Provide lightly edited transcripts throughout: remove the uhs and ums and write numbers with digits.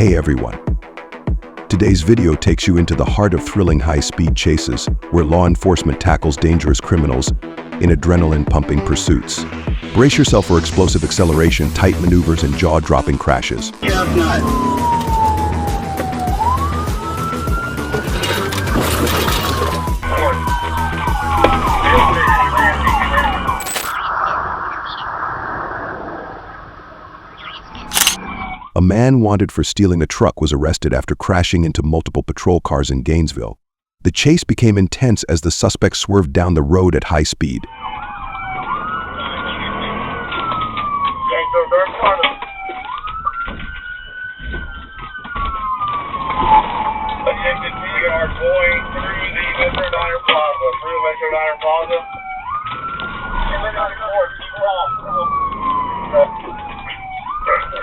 Hey everyone. Today's video takes you into the heart of thrilling high-speed chases, where law enforcement tackles dangerous criminals in adrenaline-pumping pursuits. Brace yourself for explosive acceleration, tight maneuvers, and jaw-dropping crashes. A man wanted for stealing a truck was arrested after crashing into multiple patrol cars in Gainesville. The chase became intense as the suspect swerved down the road at high speed.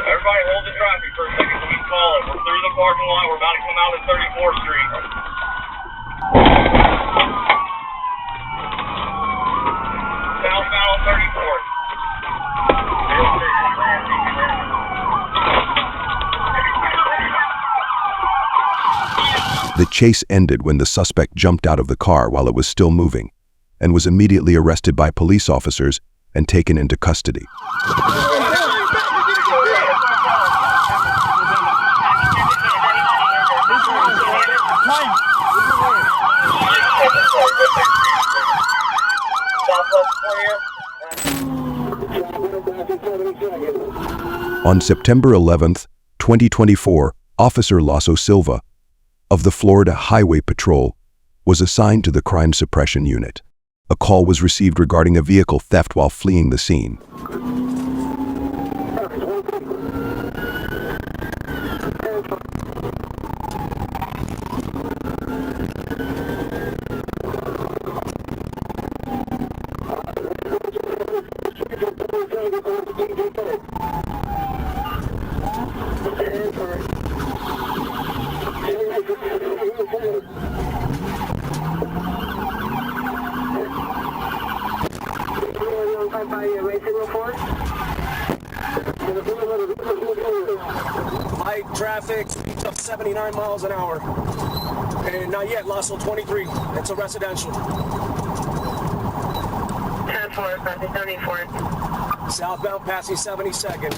Everybody hold the traffic for a second so we can call it. We're through the parking lot. We're about to come out at 34th Street. Southbound on 34th. The chase ended when the suspect jumped out of the car while it was still moving and was immediately arrested by police officers and taken into custody. On September 11th, 2024, Officer Lasso Silva of the Florida Highway Patrol was assigned to the Crime Suppression Unit. A call was received regarding a vehicle theft while fleeing the scene. Light traffic, speeds up 79 miles an hour. And not yet, Lasso 23. It's a residential. 10-4, passing 74. Southbound passing 72nd.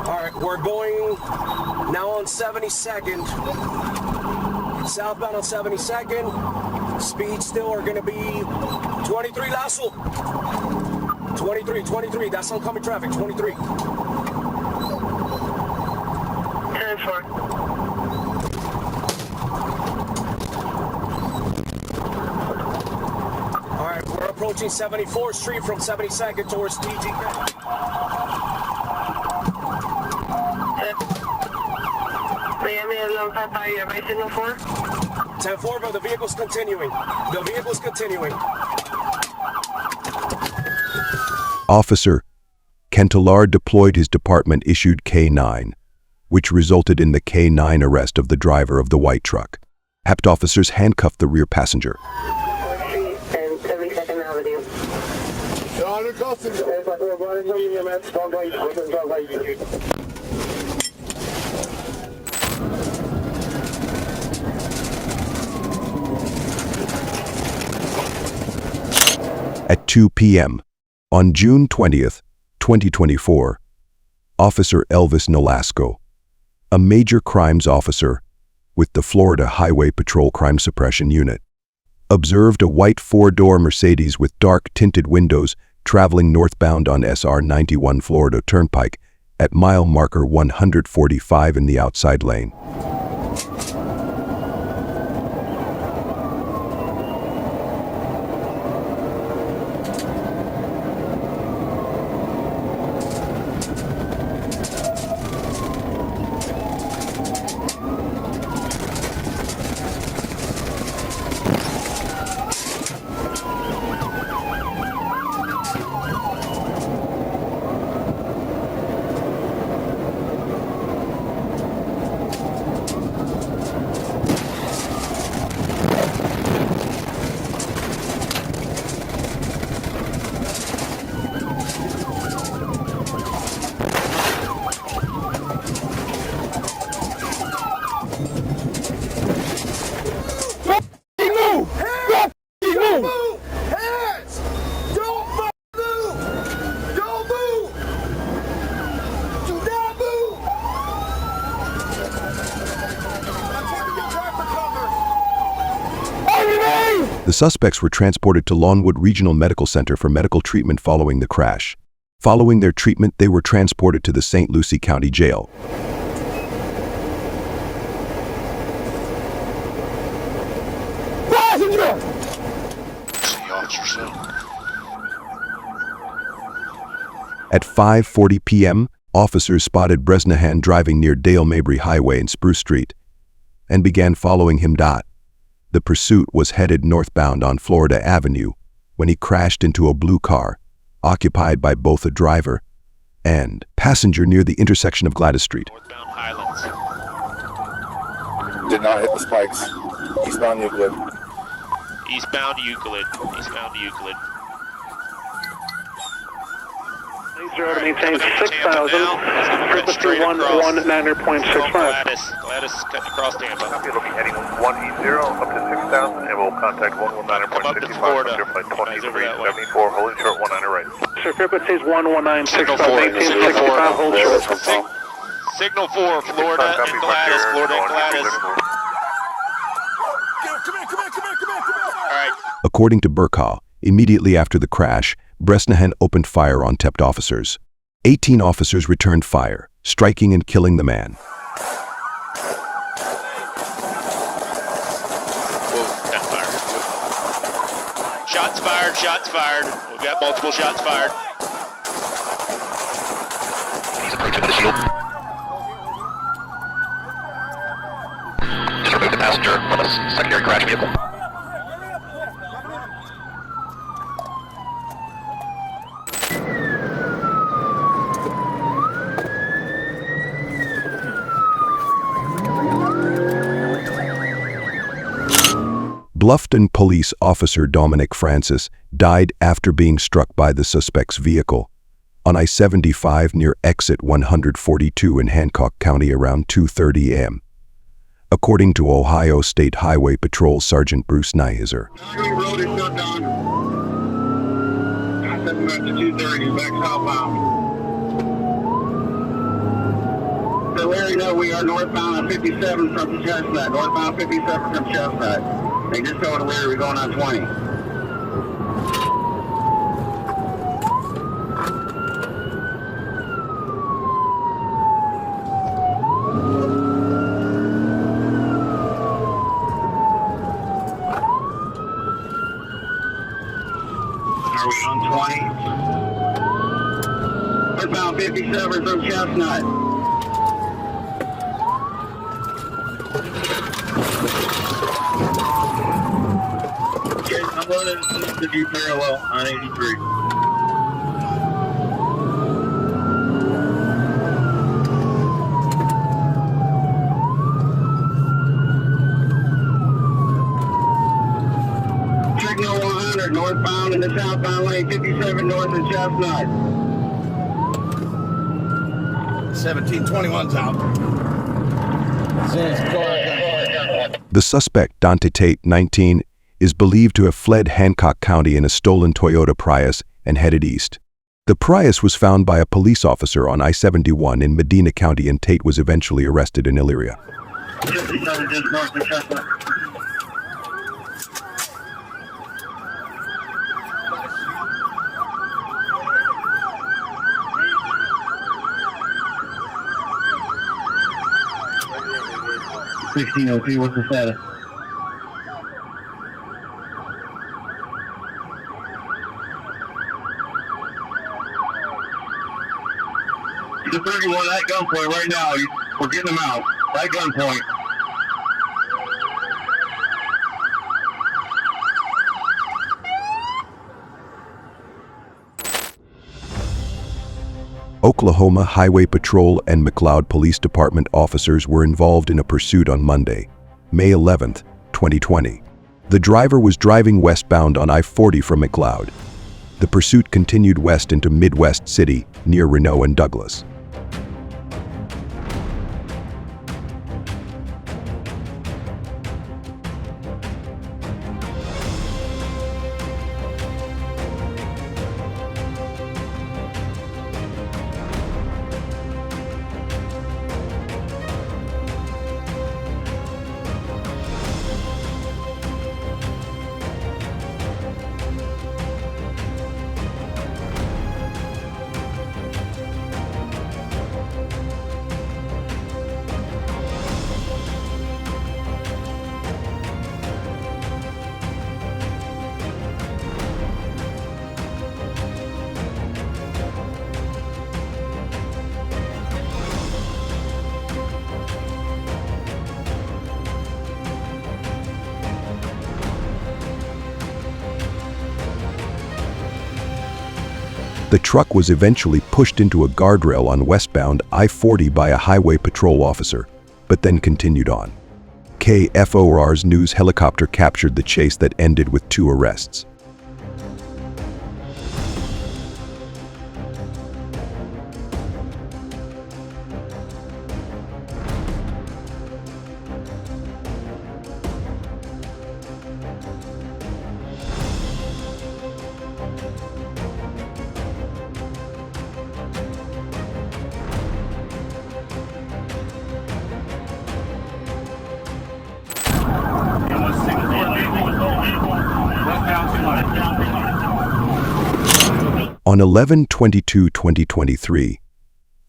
Alright, we're going now on 72nd. Southbound on 72nd. Speeds still are going to be 23, Lasso. 23, that's oncoming traffic, 23. 10-4. All right, we're approaching 74th Street from 72nd towards DG. Miami, 10-4, but the vehicle's continuing. Officer Kentelar deployed his department-issued K-9, which resulted in the K-9 arrest of the driver of the white truck. HAPT officers handcuffed the rear passenger. and 72nd Avenue. At 2 p.m. on June 20th, 2024, Officer Elvis Nolasco, a major crimes officer with the Florida Highway Patrol Crime Suppression Unit, observed a white four-door Mercedes with dark tinted windows traveling northbound on SR 91 Florida Turnpike at mile marker 145 in the outside lane. The suspects were transported to Lawnwood Regional Medical Center for medical treatment following the crash. Following their treatment, they were transported to the St. Lucie County Jail. At 5:40 p.m., officers spotted Bresnahan driving near Dale Mabry Highway and Spruce Street and began following him. The pursuit was headed northbound on Florida Avenue when he crashed into a blue car occupied by both a driver and passenger near the intersection of Gladys Street. Northbound Highlands. Did not hit the spikes. Eastbound Euclid. Eastbound Euclid. Eastbound Euclid. 0 to maintain 6,000, frequency 119.65. Gladys cutting across Tampa. Copy, looking heading 180 up to 6,000, and we'll contact 119.65 after flight 2374, holding short 19 right. Sir, frequencies 119.65, maintain 65, hold short. Signal 4, Florida and Gladys, Florida and Gladys. All right. According to Burkaw, immediately after the crash, Bresnahan opened fire on TEPT officers. 18 officers returned fire, striking and killing the man. Shots fired, shots fired. We've got multiple shots fired. He's approaching the shield. Just remove the passenger from a secondary crash vehicle. Bluffton police officer Dominic Francis died after being struck by the suspect's vehicle on I-75 near exit 142 in Hancock County around 2:30 a.m. According to Ohio State Highway Patrol Sergeant Bruce Nyhizer. Road is shut down. I sent him back to 230, back southbound. So Larry, no, we are northbound on 57 from Chestnut. Northbound 57 from Chestnut. They just told Larry we're going on 20. Are we on 20? Northbound 57 from Chestnut. I'm running the G parallel on 83. Signal 100 northbound in the southbound lane, 57 north of Chestnut. 1721's out. The suspect, Dante Tate, 19, is believed to have fled Hancock County in a stolen Toyota Prius and headed east. The Prius was found by a police officer on I-71 in Medina County, and Tate was eventually arrested in Elyria. 57 just north of Chestnut. $16.02, what's the status? The 31 at gunpoint right now. We're getting them out. At gunpoint. Oklahoma Highway Patrol and McLeod Police Department officers were involved in a pursuit on Monday, May 11, 2020. The driver was driving westbound on I-40 from McLeod. The pursuit continued west into Midwest City near Reno and Douglas. The truck was eventually pushed into a guardrail on westbound I-40 by a highway patrol officer, but then continued on. KFOR's news helicopter captured the chase that ended with 2 arrests. On 11/22/2023,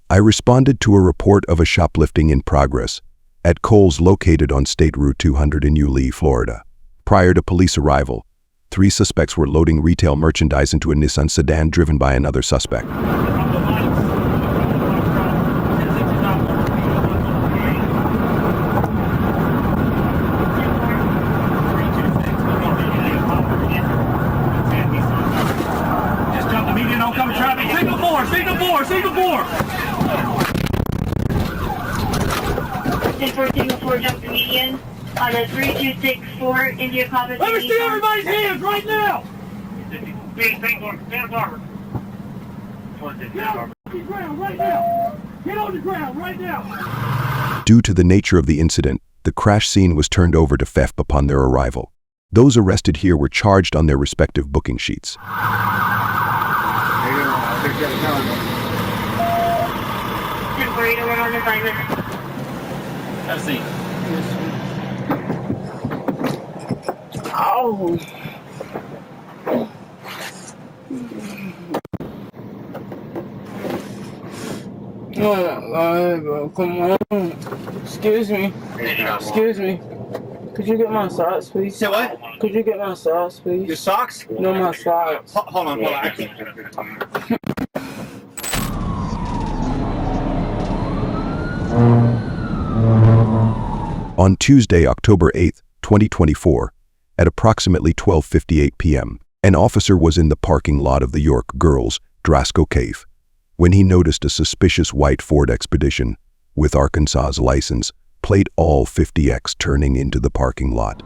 I responded to a report of a shoplifting in progress at Kohl's located on State Route 200 in Yulee, Florida. Prior to police arrival, 3 suspects were loading retail merchandise into a Nissan sedan driven by another suspect. Signal 4 jump to median on a 3264 India Papa. Let me see everybody's hands right now! Get on the ground right now! Get on the ground right now! Due to the nature of the incident, the crash scene was turned over to FEF upon their arrival. Those arrested here were charged on their respective booking sheets. Have a seat. Oh. Come on. Excuse me. Excuse me. Could you get my socks, please? Say what? Could you get my socks, please? Your socks? No, my socks. Hold on. On Tuesday, October 8, 2024, at approximately 12:58 p.m., an officer was in the parking lot of the York Girls Drasco Cave when he noticed a suspicious white Ford Expedition with Arkansas's license plate all 50X turning into the parking lot.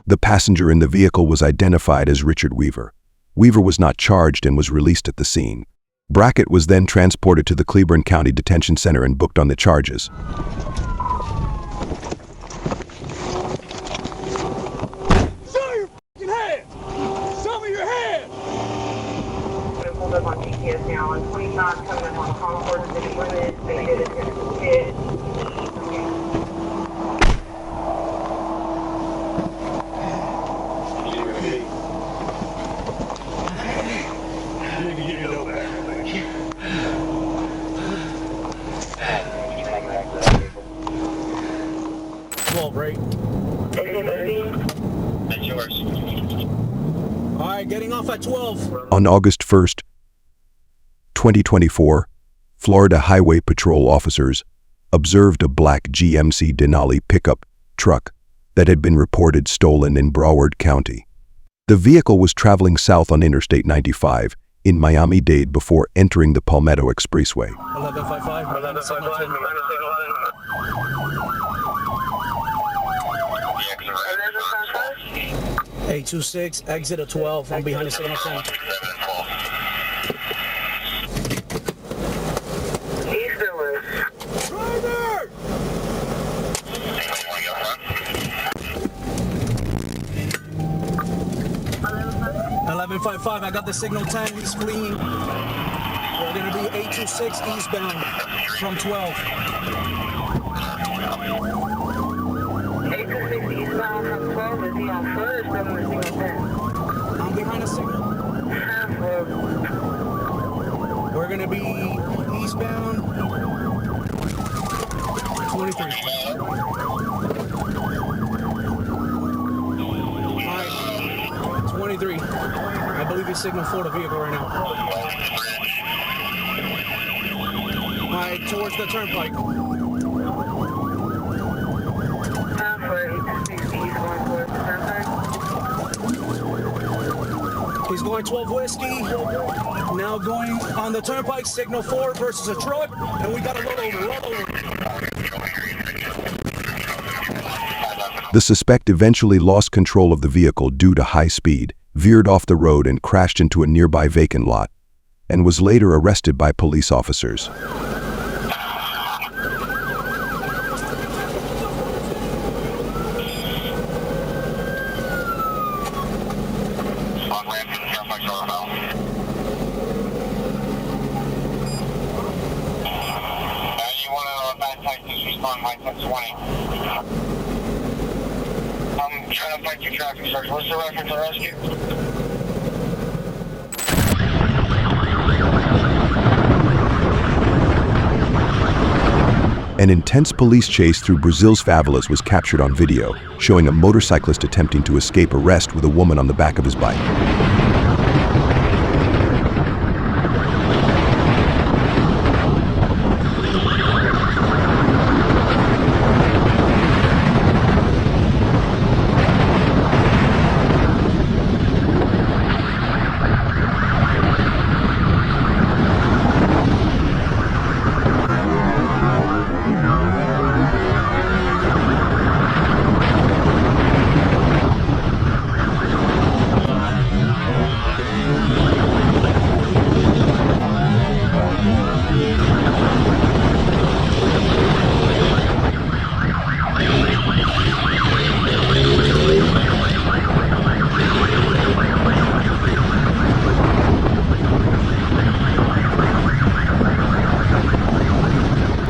The passenger in the vehicle was identified as Richard Weaver. Weaver was not charged and was released at the scene. Brackett was then transported to the Cleburne County Detention Center and booked on the charges. Show your f***ing hands! Show me your hands! Pulled up on GPS now on 25 coming up on Concord City Limits. They did it here. Right? That's yours. All right, getting off at 12. On August 1st, 2024, Florida Highway Patrol officers observed a black GMC Denali pickup truck that had been reported stolen in Broward County. The vehicle was traveling south on Interstate 95 in Miami-Dade before entering the Palmetto Expressway. 1155. Hey, 26, exit at 12. I'm behind the signal sign. Driver! 1155. 755, I got the signal 10, he's fleeing. We're gonna be 826 eastbound from 12. 826 eastbound from 12, is he on foot or from the signal 10? I'm behind the signal. We're gonna be eastbound 23. Alright, 23. I believe he's signal 4 the vehicle right now. Alright, towards the Turnpike. He's going 12 whiskey. Now going on the Turnpike, signal 4 versus a truck, and we gotta roll over. The suspect eventually lost control of the vehicle due to high speed, veered off the road and crashed into a nearby vacant lot, and was later arrested by police officers. I'm trying to fight your traffic search. What's the reference to rescue? An intense police chase through Brazil's favelas was captured on video, showing a motorcyclist attempting to escape arrest with a woman on the back of his bike.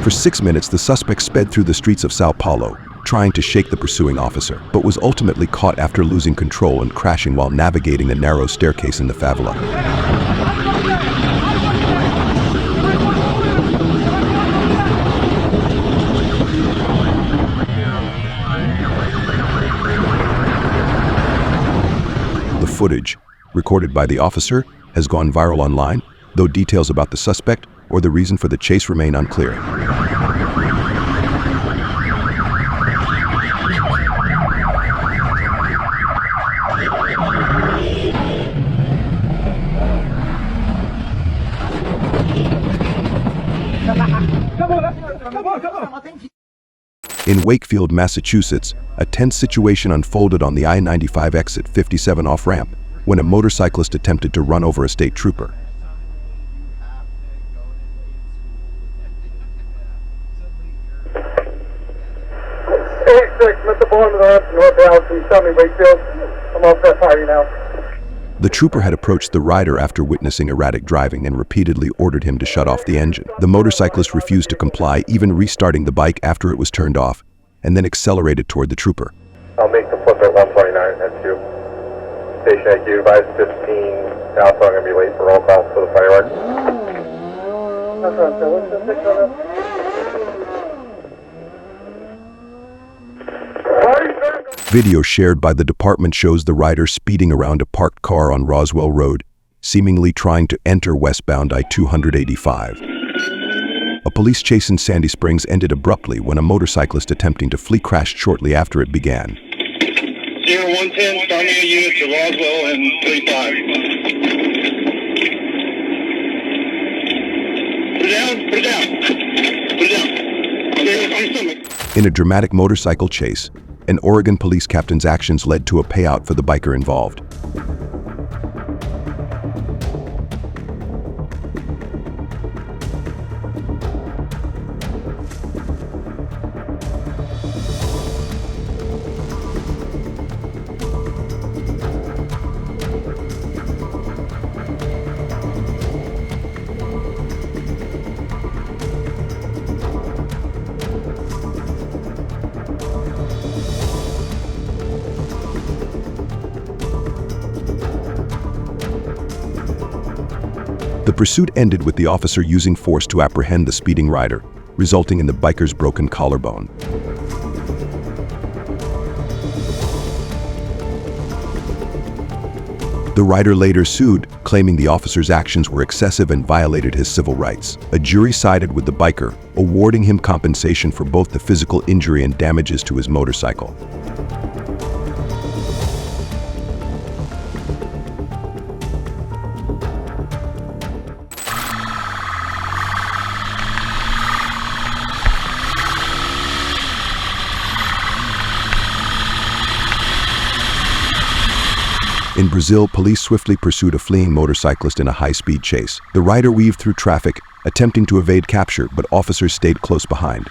For 6 minutes, the suspect sped through the streets of Sao Paulo, trying to shake the pursuing officer, but was ultimately caught after losing control and crashing while navigating the narrow staircase in the favela. The footage, recorded by the officer, has gone viral online, though details about the suspect or the reason for the chase remain unclear. In Wakefield, Massachusetts, a tense situation unfolded on the I-95 exit 57 off-ramp when a motorcyclist attempted to run over a state trooper. At the bottom of the ramp, northbound, please tell me Wakefield. I'm off that party now. The trooper had approached the rider after witnessing erratic driving and repeatedly ordered him to shut off the engine. The motorcyclist refused to comply, even restarting the bike after it was turned off, and then accelerated toward the trooper. I'll make the flip at 129, that's you. Station IQ, advise 15 now, so I'm going to be late for roll call for the fireworks. That's right, so what's the 6 on that? Video shared by the department shows the rider speeding around a parked car on Roswell Road, seemingly trying to enter westbound I-285. A police chase in Sandy Springs ended abruptly when a motorcyclist attempting to flee crashed shortly after it began. 0110, start me a unit to Roswell and 35. Put it down. Okay, on your stomach. In a dramatic motorcycle chase, an Oregon police captain's actions led to a payout for the biker involved. pursuit ended with the officer using force to apprehend the speeding rider, resulting in the biker's broken collarbone. The rider later sued, claiming the officer's actions were excessive and violated his civil rights. A jury sided with the biker, awarding him compensation for both the physical injury and damages to his motorcycle. In Brazil, police swiftly pursued a fleeing motorcyclist in a high-speed chase. The rider weaved through traffic, attempting to evade capture, but officers stayed close behind.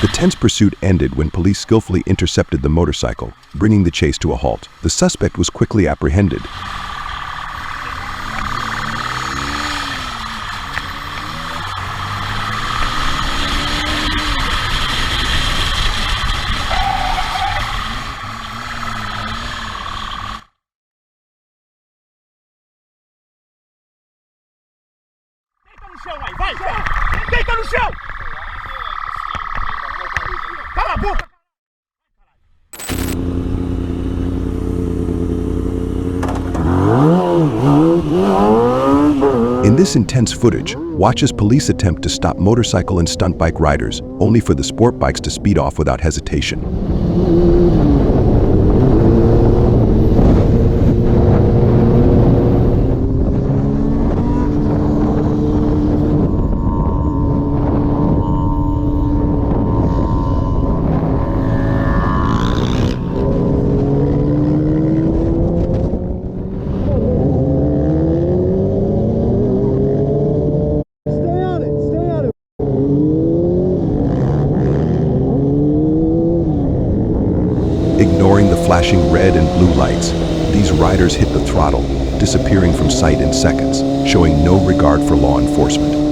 The tense pursuit ended when police skillfully intercepted the motorcycle, bringing the chase to a halt. The suspect was quickly apprehended. Deita no chão! Cala a boca! In this intense footage, watch as police attempt to stop motorcycle and stunt bike riders, only for the sport bikes to speed off without hesitation. Ignoring the flashing red and blue lights, these riders hit the throttle, disappearing from sight in seconds, showing no regard for law enforcement.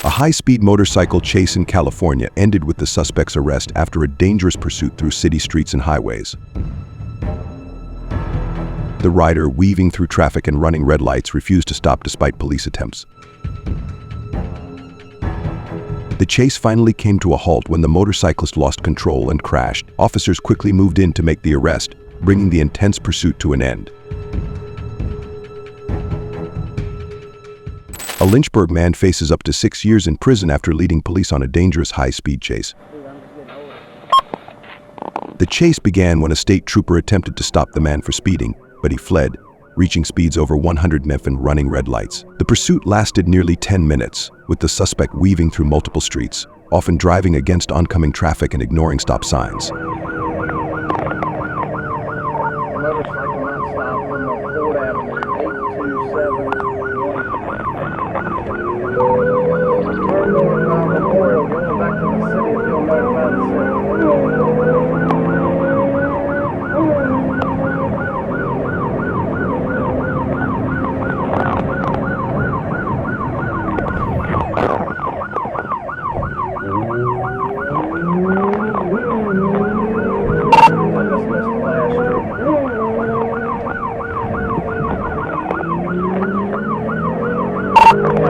A high-speed motorcycle chase in California ended with the suspect's arrest after a dangerous pursuit through city streets and highways. The rider, weaving through traffic and running red lights, refused to stop despite police attempts. The chase finally came to a halt when the motorcyclist lost control and crashed. Officers quickly moved in to make the arrest, bringing the intense pursuit to an end. A Lynchburg man faces up to 6 years in prison after leading police on a dangerous high-speed chase. The chase began when a state trooper attempted to stop the man for speeding, but he fled, reaching speeds over 100 mph and running red lights. The pursuit lasted nearly 10 minutes, with the suspect weaving through multiple streets, often driving against oncoming traffic and ignoring stop signs. The motorcycle not stopped.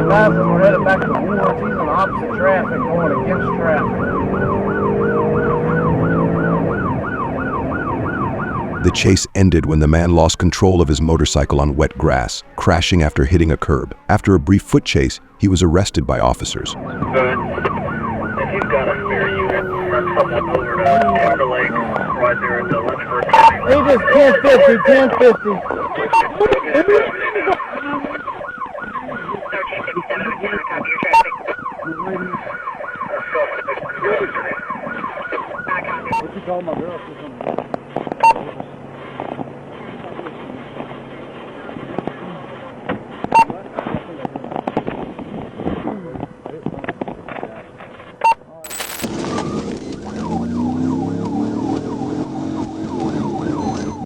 guys that were headed back to the woods. He's in opposite traffic, going against traffic. The chase ended when the man lost control of his motorcycle on wet grass, crashing after hitting a curb. After a brief foot chase, he was arrested by officers. Good. If you've got a spare unit, run someone over to Timberlake, right there at the Lynchburg County. He just 1050. What you call my girl?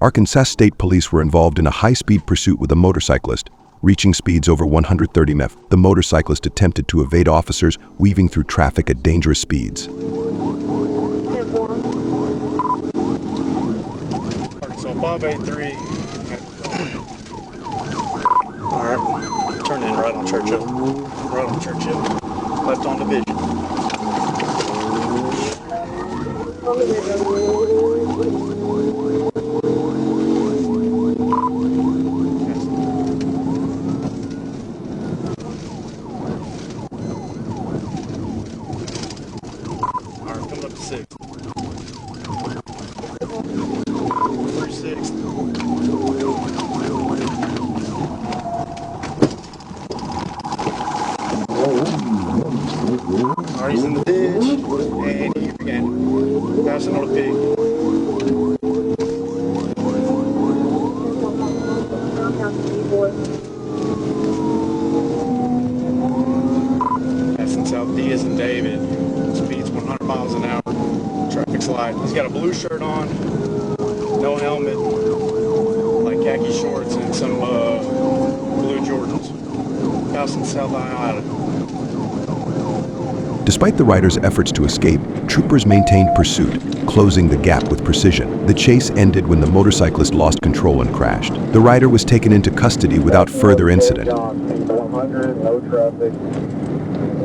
Arkansas State Police were involved in a high-speed pursuit with a motorcyclist. Reaching speeds over 130 mph, the motorcyclist attempted to evade officers, weaving through traffic at dangerous speeds. So 583. Alright, turn in right on Churchill. Right on Churchill. Left on Division. Alright, coming up to 6. 36. Alright, he's in the ditch, and he began passing on a pig. Passing South Diaz and David, speeds 100 miles an hour, traffic's light. He's got a blue shirt on, no helmet, like khaki shorts, and some blue Jordans. Passing South Island. Despite the rider's efforts to escape, troopers maintained pursuit, closing the gap with precision. The chase ended when the motorcyclist lost control and crashed. The rider was taken into custody without further incident. 100, no traffic,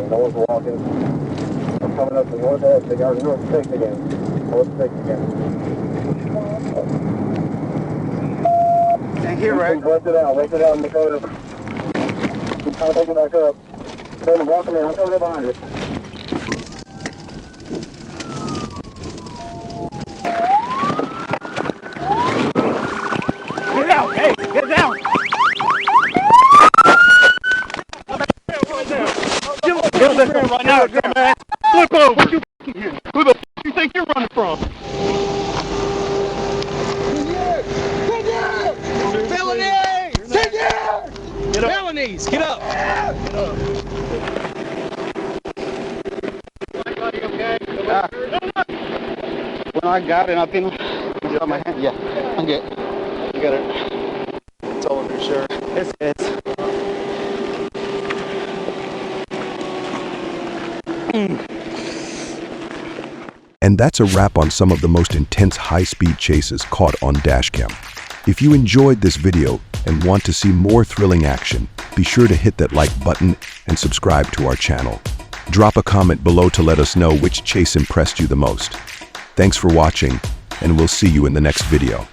no one's walking. I'm coming up to north exit, north 6 again. North 6 again. Thank you, Rick. Left it out in Dakota. I'm trying to take it back up. Then walking in, I'm coming up behind you. Get out! Hey, get down! Get right now, man. Flip over. Who the f*** you think you're running from? Felonies! Felonies! Get up! When I got it, I think it's on my hand. Yeah, I'm good. You got it. It's all over your shirt. It's. And that's a wrap on some of the most intense high-speed chases caught on Dashcam. If you enjoyed this video and want to see more thrilling action, be sure to hit that like button and subscribe to our channel. Drop a comment below to let us know which chase impressed you the most. Thanks for watching, and we'll see you in the next video.